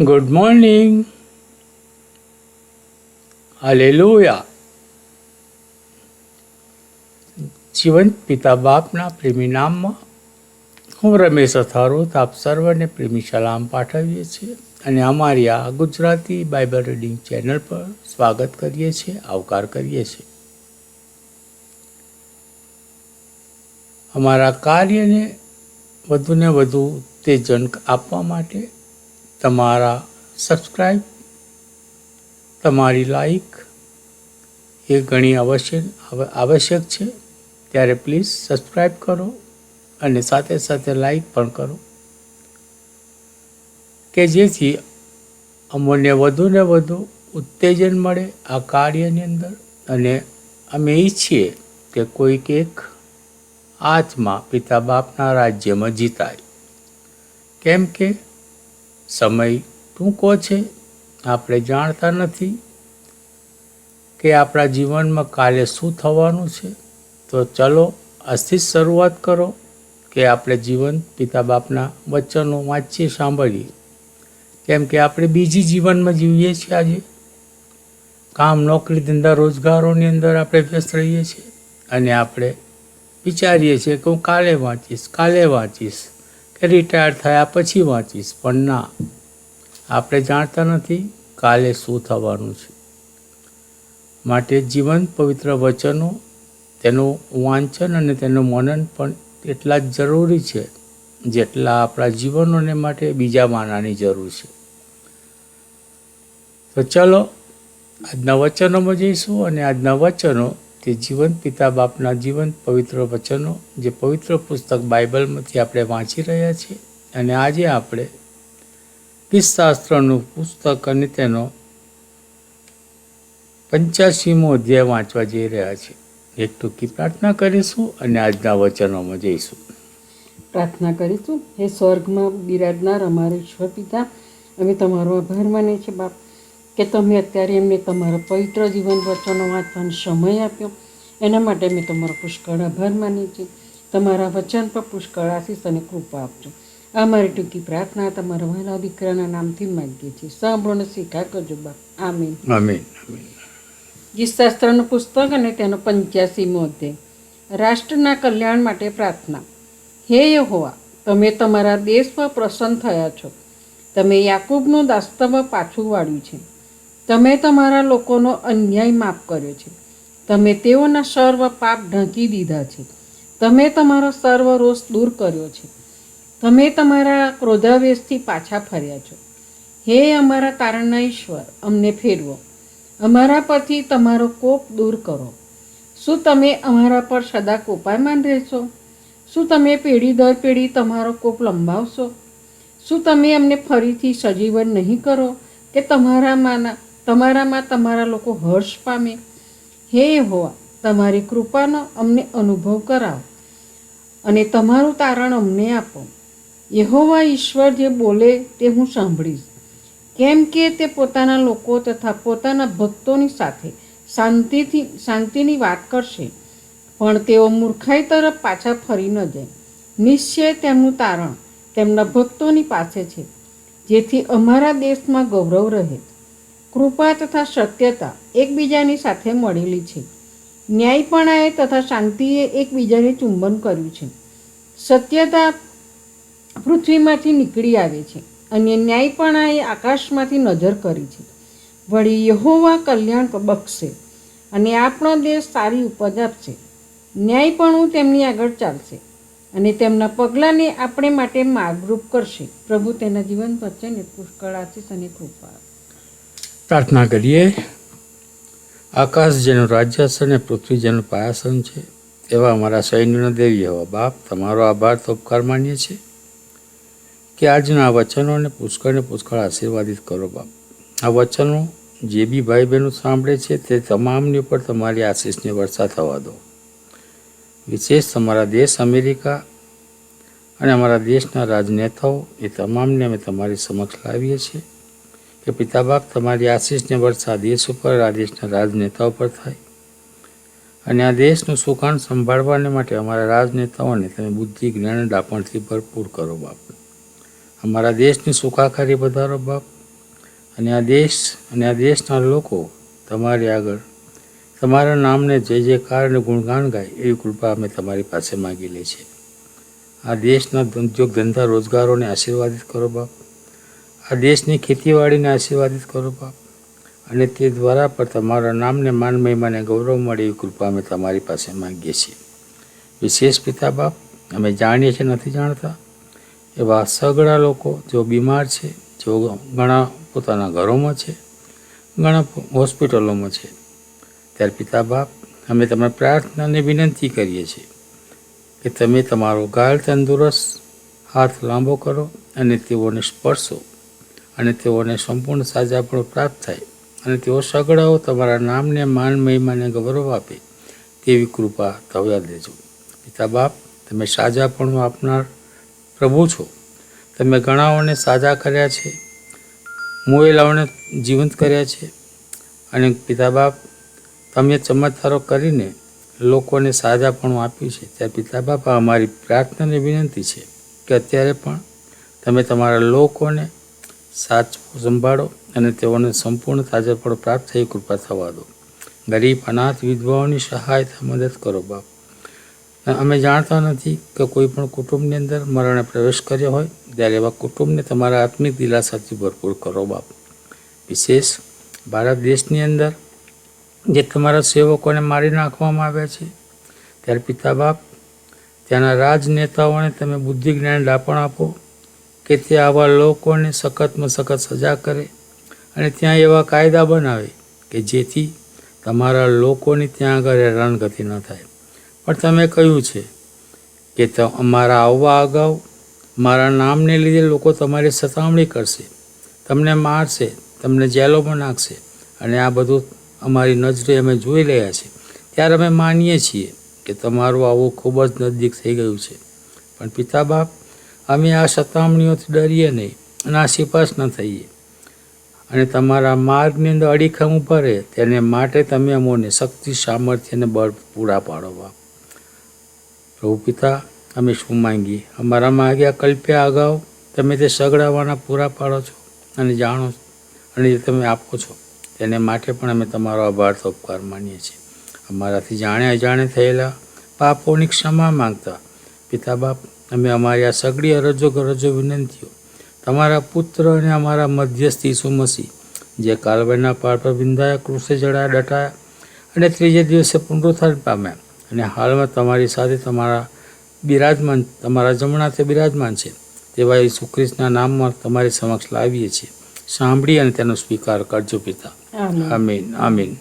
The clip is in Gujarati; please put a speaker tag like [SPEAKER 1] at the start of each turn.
[SPEAKER 1] Good morning. હાલેલુયા. જીવંત પિતા બાપના પ્રેમી નામમાં હું રમેશ અથારોત આપ સર્વને પ્રેમી સલામ પાઠવીએ છીએ અને અમારી આ ગુજરાતી બાઇબલ રીડિંગ ચેનલ પર સ્વાગત કરીએ છીએ, આવકાર કરીએ છીએ. અમારા કાર્યને વધુને વધુ ઉત્તેજન આપવા માટે તમારા સબસ્ક્રાઈબ, તમારી લાઈક એ ઘણી આવશ્યક છે. ત્યારે પ્લીઝ સબસ્ક્રાઈબ કરો અને સાથે સાથે લાઈક પણ કરો કે જેથી અમને વધુને વધુ ઉત્તેજન મળે આ કાર્યની અંદર. અને અમે ઈચ્છીએ કે કોઈક એક આત્મા પિતા બાપના રાજ્યમાં જીતાય. કેમ કે સમય ટૂંકો છે, આપણે જાણતા નથી કે આપણા જીવનમાં કાલે શું થવાનું છે. તો ચલો આજથી જ શરૂઆત કરો કે આપણે જીવન પિતા બાપના વચનો વાંચીએ, સાંભળીએ. કેમ કે આપણે બીજી જીવનમાં જીવીએ છીએ. આજે કામ, નોકરી, ધંધા, રોજગારોની અંદર આપણે વ્યસ્ત રહીએ છીએ અને આપણે વિચારીએ છીએ કે હું કાલે વાંચીશ કે રિટાયર થયા પછી વાંચીશ. પણ ના, આપણે જાણતા નથી કાલે શું થવાનું છે. માટે જીવંત પવિત્ર વચનો, તેનું વાંચન અને તેનું મનન પણ એટલા જ જરૂરી છે જેટલા આપણા જીવનોને માટે બીજા માનાની જરૂર છે. તો ચલો આજના વચનોમાં જઈશું અને આજના વચનો તે જીવંત પિતા બાપના જીવંત પવિત્ર વચનો, જે પવિત્ર પુસ્તક બાઇબલમાંથી આપણે વાંચી રહ્યા છીએ. અને આજે આપણે ગીતશાસ્ત્રનું પુસ્તક અને તેનો 85મો અધ્યાય વાંચવા જઈ રહ્યા છીએ. એક ટૂંકી પ્રાર્થના કરીશું અને આજના વચનોમાં જઈશું.
[SPEAKER 2] પ્રાર્થના કરીશું. હે સ્વર્ગમાં બિરાજનાર અમારા ઈશ્વર પિતા, અમે તમારો આભાર માનીએ છીએ બાપ કે તમે અત્યારે એમને તમારા પવિત્ર જીવન વચનો વાંચવાનો સમય આપ્યો. એના માટે અમે તમારો પુષ્કળ આભાર માનીએ છીએ. તમારા વચન પર પુષ્કળ આશીષ અને કૃપા આપજો. આ મારી ટૂંકી પ્રાર્થના તમારા વહાલા દીકરાના નામથી માંગીએ છીએ. સાંભળોને સ્વીકાર કરજો બાપ. આમીન.
[SPEAKER 1] આમીન.
[SPEAKER 2] ગીતશાસ્ત્રનું પુસ્તક અને તેનો 85મો અધ્યાય. રાષ્ટ્રના કલ્યાણ માટે પ્રાર્થના. હે યહોવા, તમે તમારા દેશ પર પ્રસન્ન થયા છો. તમે યાકૂબનું દાસ્તવ પાછું વાળ્યું છે. તમે તમારા લોકોનો અન્યાય માફ કર્યો છે. તમે તેઓના સર્વ પાપ ઢાંકી દીધા છે. તમે તમારો સર્વ રોષ દૂર કર્યો છે. તમે તમારા ક્રોધાવેશથી પાછા ફર્યા છો. હે અમારા તારણના ઈશ્વર, અમને ફેરવો. અમારા પરથી તમારો કોપ દૂર કરો. શું તમે અમારા પર સદા કોપાયમાન રહેશો? શું તમે પેઢી દર પેઢી તમારો કોપ લંબાવશો? શું તમે અમને ફરીથી સજીવન નહીં કરો કે તમારામાં તમારા લોકો હર્ષ પામે? હે યહોવા, તમારી કૃપાનો અમને અનુભવ કરાવો અને તમારું તારણ અમને આપો. યહોવા ઈશ્વર જે બોલે તે હું સાંભળીશ, કેમ કે તે પોતાના લોકો તથા પોતાના ભક્તોની સાથે શાંતિની વાત કરશે. પણ તેઓ મૂર્ખાઈ તરફ પાછા ફરી ન જાય. નિશ્ચય તેમનું તારણ તેમના ભક્તોની પાસે છે, જેથી અમારા દેશમાં ગૌરવ રહે. કૃપા તથા સત્યતા એકબીજાની સાથે મળેલી છે. ન્યાયપણાએ તથા શાંતિએ એકબીજાને ચુંબન કર્યું છે. સત્યતા પૃથ્વીમાંથી નીકળી આવે છે અને ન્યાયપણાએ આકાશમાંથી નજર કરી છે. વળી યહોવા કલ્યાણ બક્ષશે અને આપણો દેશ સારી ઉપજ આપશે. ન્યાયપણું તેમની આગળ ચાલશે અને તેમના પગલાંને આપણે માટે માર્ગરૂપ કરશે. પ્રભુ તેના જીવન વચ્ચે પુષ્કળ આશીષ અને કૃપા.
[SPEAKER 1] પ્રાર્થના કરીએ. આકાશ જેનું રાજ્યાસન અને પૃથ્વી જેનું પાયાસન છે, એવા અમારા સૈન્યનો દેવી હવા બાપ, તમારો આભાર તો ઉપકાર માનીએ છીએ કે આજના આ વચનોને પુષ્કળ આશીર્વાદિત કરો બાપ. આ વચનો જે બી ભાઈ બહેનો સાંભળે છે તે તમામની ઉપર તમારી આશીષની વર્ષા થવા દો. વિશેષ તમારા દેશ અમેરિકા અને અમારા દેશના રાજનેતાઓ એ તમામને અમે તમારી સમક્ષ લાવીએ છીએ કે પિતા બાપ, તમારી આશીષની વર્ષા દેશ ઉપર, આ દેશના રાજનેતાઓ પર થાય અને આ દેશનું સુકાન સંભાળવાને માટે અમારા રાજનેતાઓને તમે બુદ્ધિ, જ્ઞાન, ડાપણથી ભરપૂર કરો બાપ. અમારા દેશની સુખાકારી વધારો બાપ. અને આ દેશ અને આ દેશના લોકો તમારી આગળ તમારા નામને જય જયકાર અને ગુણગાન ગાય એવી કૃપા અમે તમારી પાસે માગી લે છે. આ દેશના ઉદ્યોગ ધંધા રોજગારોને આશીર્વાદિત કરો બાપ. આ દેશની ખેતીવાડીને આશીર્વાદિત કરો બાપ. અને તે દ્વારા પર તમારા નામને માન મહિમાને ગૌરવ મળે એવી કૃપા અમે તમારી પાસે માગીએ છીએ. વિશેષ પિતા બાપ, અમે જાણીએ છીએ નથી જાણતા એવા સગળા લોકો જેઓ બીમાર છે, જેઓ ઘણા પોતાના ઘરોમાં છે, ઘણા હોસ્પિટલોમાં છે, ત્યારે પિતા બાપ અમે તમને પ્રાર્થનાને વિનંતી કરીએ છીએ કે તમે તમારો ઘાયલ તંદુરસ્ત હાથ લાંબો કરો અને તેઓને સ્પર્શો અને તેઓને સંપૂર્ણ સાજાપણું પ્રાપ્ત થાય અને તેઓ સગડાઓ તમારા નામને માન મહિમાને ગૌરવ આપે તેવી કૃપા થવા દેજો. પિતા બાપ, તમે સાજાપણું આપનાર પ્રભુ છો. તમે ઘણાઓને સાજા કર્યા છે, મોયેલાઓને જીવંત કર્યા છે અને પિતા બાપ તમે ચમત્કારો કરીને લોકોને સાજાપણું આપ્યું છે. ત્યારે પિતા બાપ અમારી પ્રાર્થનાની વિનંતી છે કે અત્યારે પણ તમે તમારા લોકોને સાચું સંભાળો અને તેઓને સંપૂર્ણ તાજાપણું પ્રાપ્ત થઈ કૃપા થવા દો. ગરીબ અનાથ વિધવાઓની સહાયતા મદદ કરો બાપ. અમે જાણતા નથી કે કોઈ પણ કુટુંબની અંદર મરણે પ્રવેશ કર્યો હોય ત્યારે એવા કુટુંબને તમારા આત્મિક દિલાસાથી ભરપૂર કરો બાપ. વિશેષ ભારત દેશની અંદર જે તમારા સેવકોને મારી નાખવામાં આવ્યા છે ત્યારે પિતા બાપ ત્યાંના રાજનેતાઓને તમે બુદ્ધિ જ્ઞાન ડાપણ આપો કે તે આવા લોકોને સખતમાં સખત સજા કરે અને ત્યાં એવા કાયદા બનાવે કે જેથી તમારા લોકોની ત્યાં આગળ હેરાનગતિ ન થાય. પણ તમે કહ્યું છે કે અમારા આવવા અગાઉ મારા નામને લીધે લોકો તમારી સતામણી કરશે, તમને મારશે, તમને જેલોમાં નાખશે અને આ બધું અમારી નજરે અમે જોઈ રહ્યા છીએ. ત્યારે અમે માનીએ છીએ કે તમારું આવું ખૂબ જ નજીક થઈ ગયું છે. પણ પિતા બાપ અમે આ સતામણીઓથી ડરીએ નહીં, નાસીપાસ ન થઈએ અને તમારા માર્ગની અંદર અડીખમ ઊભા રહે તેને માટે તમે અમોને શક્તિ, સામર્થ્ય અને બળ પૂરા પાડો બાપ. પ્રભુ પિતા, અમે શું માંગીએ? અમારા માગ્યા કલ્પ્યા અગાઉ તમે તે સગડાવાના પૂરા પાડો છો અને જાણો છો અને જે તમે આપો છો તેને માટે પણ અમે તમારો આભાર તો ઉપકાર માનીએ છીએ. અમારાથી જાણે અજાણે થયેલા પાપોની ક્ષમા માંગતા પિતા બાપ અમે અમારી આ સગડી અરજો ગરજો વિનંતીઓ તમારા પુત્ર અને અમારા મધ્યસ્થ ઈસુ મસીહ જે કાલવારના પહાડ પર વિંધાયા, ક્રૂસે જડાયા, ડટાયા અને ત્રીજે દિવસે પુનરુત્થાન પામ્યા અને હાલમાં તમારી સાથે તમારા બિરાજમાન, તમારા જમણા તે બિરાજમાન છે તેવા ઈસુ ખ્રિસ્તના નામમાં તમારી સમક્ષ લાવીએ છીએ. સાંભળી અને તેનો સ્વીકાર કરજો પિતા. આમીન આમીન.